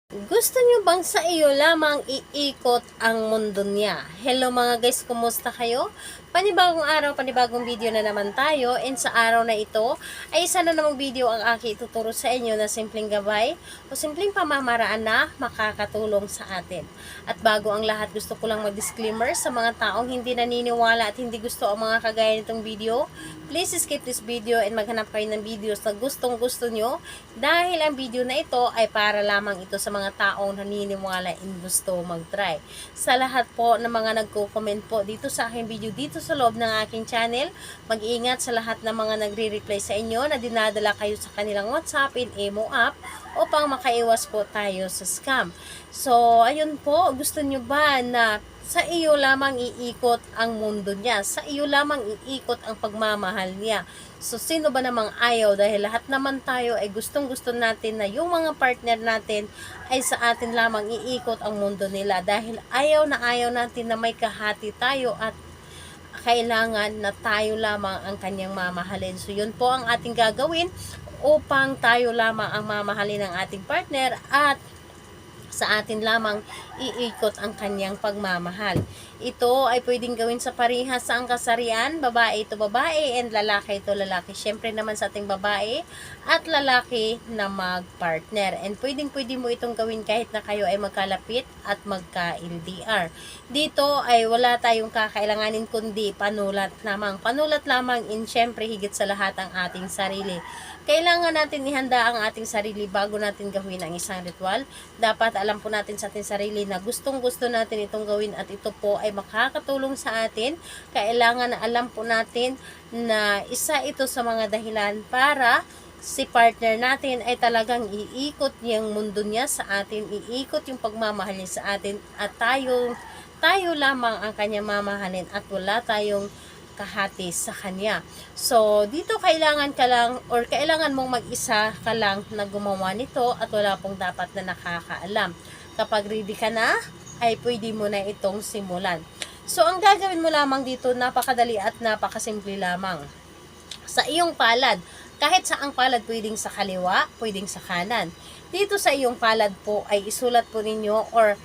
Gusto niyo bang sa iyo lamang iikot ang mundo niya? Hello mga guys, kumusta kayo? Panibagong araw, panibagong video na naman tayo. And sa araw na ito, ay isa na namang video ang aking ituturo sa inyo na simpleng gabay o simpleng pamamaraan na makakatulong sa atin. At bago ang lahat, gusto ko lang mag-disclaimer sa mga taong hindi naniniwala at hindi gusto ang mga kagaya nitong video. Please skip this video and maghanap kayo ng videos na gustong gusto nyo dahil ang video na ito ay para lamang ito sa mga taong naniniwala and gusto mag-try. Sa lahat po ng mga nagko-comment po dito sa aking video dito sa loob ng aking channel, mag-iingat sa lahat ng mga nagre-reply sa inyo na dinadala kayo sa kanilang WhatsApp and Imo app upang makaiwas po tayo sa scam. So, ayun po, gusto nyo ba na sa iyo lamang iikot ang mundo niya? Sa iyo lamang iikot ang pagmamahal niya? So, sino ba namang ayaw? Dahil lahat naman tayo ay gustong-gusto natin na yung mga partner natin ay sa atin lamang iikot ang mundo nila. Dahil ayaw na ayaw natin na may kahati tayo at kailangan na tayo lamang ang kanyang mamahalin. So, yun po ang ating gagawin upang tayo lamang ang mamahalin ng ating partner at sa atin lamang iikot ang kanyang pagmamahal. Ito ay pwedeng gawin sa parehas sa ang kasarian, babae ito babae and lalaki ito lalaki. Syempre naman sa ating babae at lalaki na mag-partner. And pwedeng-pwede mo itong gawin kahit na kayo ay magkalapit at magka-LDR. Dito ay wala tayong kakailanganin kundi panulat lamang. Panulat lamang in syempre higit sa lahat ang ating sarili. Kailangan natin ihanda ang ating sarili bago natin gawin ang isang ritual. Dapat alam po natin sa ating sarili na gustong-gusto natin itong gawin at ito po ay makakatulong sa atin. Kailangan na alam po natin na isa ito sa mga dahilan para si partner natin ay talagang iikot yung mundo niya sa atin, iikot yung pagmamahal niya sa atin at tayo lamang ang kanya mamahalin at wala tayong kahati sa kanya. So, dito kailangan ka lang or kailangan mong mag-isa ka lang na gumawa nito at wala pong dapat na nakakaalam. Kapag ready ka na, ay pwede mo na itong simulan. So, ang gagawin mo lamang dito, napakadali at napakasimple lamang. Sa iyong palad, kahit saang palad, pwedeng sa kaliwa, pwedeng sa kanan. Dito sa iyong palad po ay isulat po ninyo or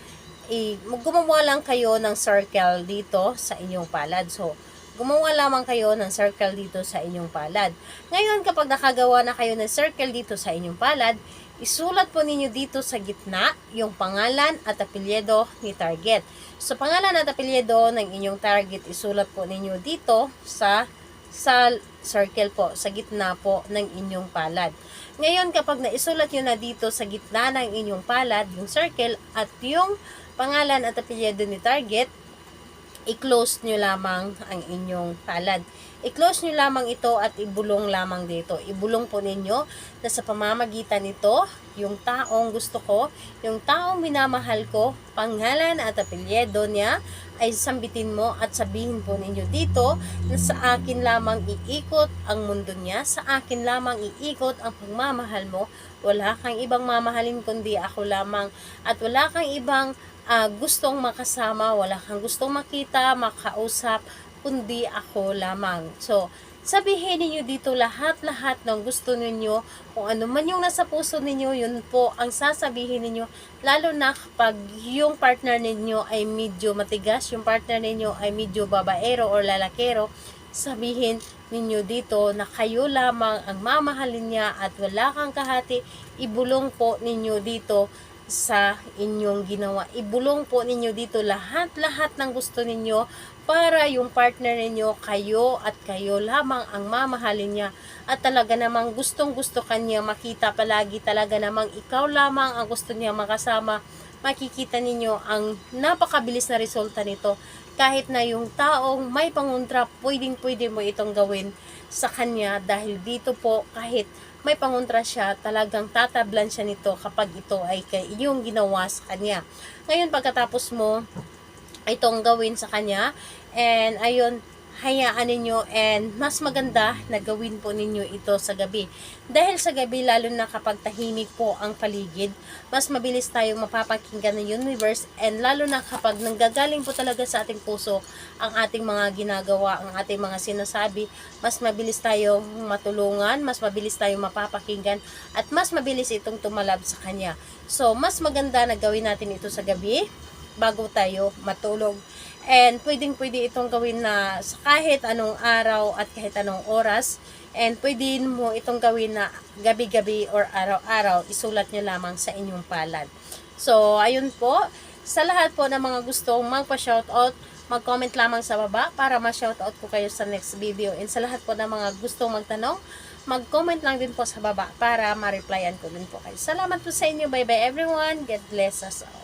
gumawa lang kayo ng circle dito sa inyong palad. So, gumawa lamang kayo ng circle dito sa inyong palad. Ngayon, kapag nakagawa na kayo ng circle dito sa inyong palad, isulat po ninyo dito sa gitna yung pangalan at apelyido ni target. So, pangalan at apelyido ng inyong target, isulat po ninyo dito sa circle po, sa gitna po ng inyong palad. Ngayon, kapag naisulat nyo na dito sa gitna ng inyong palad, yung circle at yung pangalan at apelyido ni target, i-close nyo lamang ang inyong palad. I-close nyo lamang ito at ibulong lamang dito. Ibulong po ninyo na sa pamamagitan nito, yung taong gusto ko, yung taong minamahal ko, pangalan at apelyido niya, ay sambitin mo at sabihin po ninyo dito na sa akin lamang iikot ang mundo niya, sa akin lamang iikot ang pagmamahal mo, wala kang ibang mamahalin kundi ako lamang at wala kang ibang gustong makasama, wala kang gustong makita, makausap, kundi ako lamang. So, sabihin niyo dito lahat-lahat ng gusto ninyo, kung ano man yung nasa puso ninyo, yun po ang sasabihin ninyo, lalo na kapag yung partner ninyo ay medyo matigas, yung partner ninyo ay medyo babaero or lalakero, sabihin ninyo dito na kayo lamang ang mamahalin niya at wala kang kahati, ibulong po ninyo dito sa inyong ginawa. Ibulong po ninyo dito lahat-lahat ng gusto ninyo para yung partner ninyo, kayo at kayo lamang ang mamahalin niya at talaga namang gustong-gusto kanya makita palagi, talaga namang ikaw lamang ang gusto niya makasama. Makikita ninyo ang napakabilis na resulta nito. Kahit na yung taong may pangontra, pwedeng-pwede mo itong gawin sa kanya dahil dito po kahit may pangontra siya, talagang tatablan siya nito kapag ito ay iyong ginawa sa kanya. Ngayon, pagkatapos mo itong gawin sa kanya, and ayun, hayaan ninyo and mas maganda na gawin po ninyo ito sa gabi. Dahil sa gabi, lalo na kapag tahimik po ang paligid, mas mabilis tayong mapapakinggan ng universe and lalo na kapag nanggagaling po talaga sa ating puso ang ating mga ginagawa, ang ating mga sinasabi, mas mabilis tayong matulungan, mas mabilis tayong mapapakinggan at mas mabilis itong tumalab sa Kanya. So, mas maganda na gawin natin ito sa gabi bago tayo matulog. And pwedeng-pwede itong gawin na sa kahit anong araw at kahit anong oras. And pwede mo itong gawin na gabi-gabi or araw-araw. Isulat nyo lamang sa inyong palad. So, ayun po. Sa lahat po ng mga gustong magpa-shoutout, mag-comment lamang sa baba para ma-shoutout ko kayo sa next video. And sa lahat po ng mga gustong magtanong, mag-comment lang din po sa baba para ma-replyan ko din po kayo. Salamat po sa inyo. Bye-bye everyone. God bless us all.